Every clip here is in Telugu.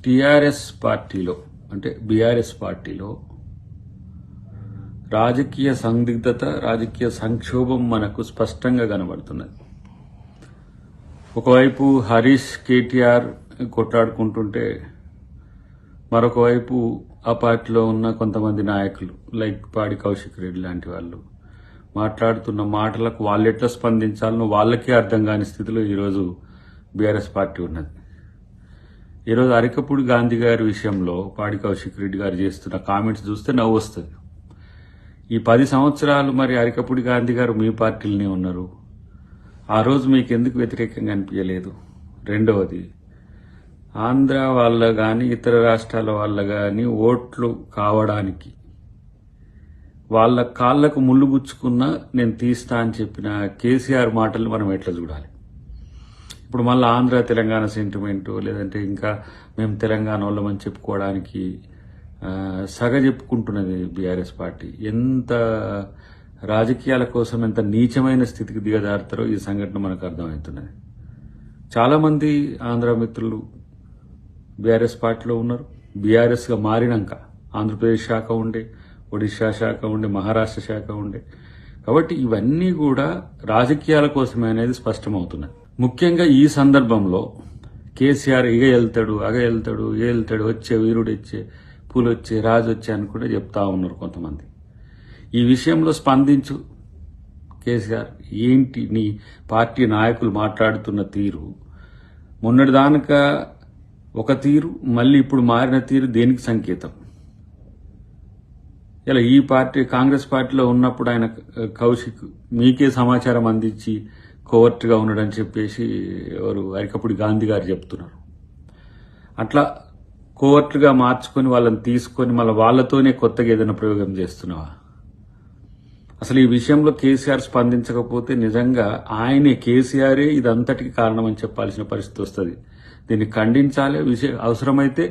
టీఆర్ఎస్ పార్టీలో అంటే బీఆర్ఎస్ పార్టీలో రాజకీయ సందిగ్ధత, రాజకీయ సంక్షోభం మనకు స్పష్టంగా కనబడుతున్నది. ఒకవైపు హరీష్, కేటీఆర్ కొట్లాడుకుంటుంటే మరొక వైపు ఆ పార్టీలో ఉన్న కొంతమంది నాయకులు లైక్ పాడి కౌశిక్ రెడ్డి లాంటి వాళ్ళు మాట్లాడుతున్న మాటలకు వాళ్ళు ఎట్లా స్పందించాలనో వాళ్ళకే అర్థం కాని స్థితిలో ఈరోజు బీఆర్ఎస్ పార్టీ ఉన్నది. ఈరోజు అరికపూడి గాంధీ గారి విషయంలో పాడి కౌశిక్ రెడ్డి గారు చేస్తున్న కామెంట్స్ చూస్తే నవ్వు వస్తుంది. ఈ 10 సంవత్సరాలు మరి అరికపూడి గాంధీ గారు మీ పార్టీలోనే ఉన్నారు. ఆ రోజు మీకు ఎందుకు వ్యతిరేకంగా అనిపించలేదు? రెండవది, ఆంధ్ర వాళ్ళ కానీ ఇతర రాష్ట్రాల వాళ్ళ కానీ ఓట్లు కావడానికి వాళ్ళ కాళ్లకు ముళ్ళు గుచ్చుకున్నా నేను తీస్తా అని చెప్పిన కేసీఆర్ మాటలు మనం ఎట్లా చూడాలి? ఇప్పుడు మళ్ళీ ఆంధ్ర తెలంగాణ సెంటిమెంటు లేదంటే ఇంకా మేము తెలంగాణ వాళ్ళమని చెప్పుకోవడానికి సగ చెప్పుకుంటున్నది బీఆర్ఎస్ పార్టీ. ఎంత రాజకీయాల కోసం ఎంత నీచమైన స్థితికి దిగజారుతారో ఈ సంఘటన మనకు అర్థమవుతున్నది. చాలామంది ఆంధ్ర మిత్రులు బీఆర్ఎస్ పార్టీలో ఉన్నారు. బీఆర్ఎస్గా మారినాక ఆంధ్రప్రదేశ్ శాఖ ఉండే, ఒడిశా శాఖ ఉండే, మహారాష్ట్ర శాఖ ఉండే. కాబట్టి ఇవన్నీ కూడా రాజకీయాల కోసమే అనేది స్పష్టమవుతున్నది. ముఖ్యంగా ఈ సందర్భంలో కేసీఆర్ ఇగ వెళ్తాడు, అగ వెళ్తాడు, ఏ వెళ్తాడు, వచ్చే వీరుడు వచ్చే, పూలు వచ్చే, రాజు వచ్చే అని కూడా చెప్తా ఉన్నారు కొంతమంది. ఈ విషయంలో స్పందించు కేసీఆర్. ఏంటి నీ పార్టీ నాయకులు మాట్లాడుతున్న తీరు? మొన్నటిదానిక ఒక తీరు, మళ్ళీ ఇప్పుడు మారిన తీరు దేనికి సంకేతం? ఇలా ఈ పార్టీ కాంగ్రెస్ పార్టీలో ఉన్నప్పుడు ఆయన కౌశిక్ మీకే సమాచారం అందించి కోవర్ట్గా ఉన్నాడని చెప్పేసి ఎవరు అరికపూడి గాంధీ గారు చెప్తున్నారు. అట్లా కోవర్ట్గా మార్చుకొని వాళ్ళని తీసుకొని మళ్ళీ వాళ్ళతోనే కొత్తగా ఏదైనా ప్రయోగం చేస్తున్నావా? అసలు ఈ విషయంలో కేసీఆర్ స్పందించకపోతే నిజంగా ఆయనే కేసీఆరే ఇదంతటికి కారణమని చెప్పాల్సిన పరిస్థితి వస్తుంది. దీన్ని ఖండించాలి. అవసరమైతే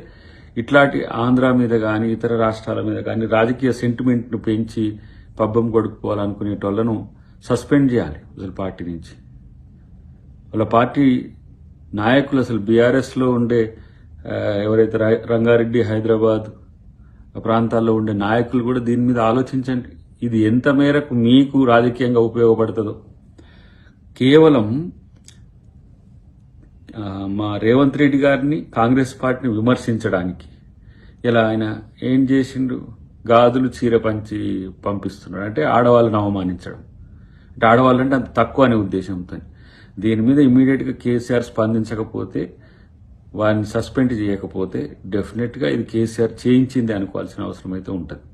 ఇట్లాంటి ఆంధ్ర మీద కానీ ఇతర రాష్ట్రాల మీద కానీ రాజకీయ సెంటిమెంట్ను పెంచి పబ్బం కొడుకోవాలనుకునేటోళ్లను సస్పెండ్ చేయాలి అసలు పార్టీ నుంచి. వాళ్ళ పార్టీ నాయకులు అసలు బీఆర్ఎస్లో ఉండే ఎవరైతే రంగారెడ్డి, హైదరాబాద్ ప్రాంతాల్లో ఉండే నాయకులు కూడా దీని మీద ఆలోచించండి. ఇది ఎంత మేరకు మీకు రాజకీయంగా ఉపయోగపడుతుందో. కేవలం మా రేవంత్ రెడ్డి గారిని, కాంగ్రెస్ పార్టీని విమర్శించడానికి ఇలా ఆయన ఏం చేసిండు? గాజులు చీర పంచి పంపిస్తున్నాడు. అంటే ఆడవాళ్ళని అవమానించడం, అంటే ఆడవాళ్ళంటే అంత తక్కువ అనే ఉద్దేశంతో. దీని మీద ఇమ్మీడియట్గా కేసీఆర్ స్పందించకపోతే, వారిని సస్పెండ్ చేయకపోతే డెఫినెట్గా ఇది కేసీఆర్ చేయించింది అనుకోవాల్సిన అవసరం అయితే ఉంటుంది.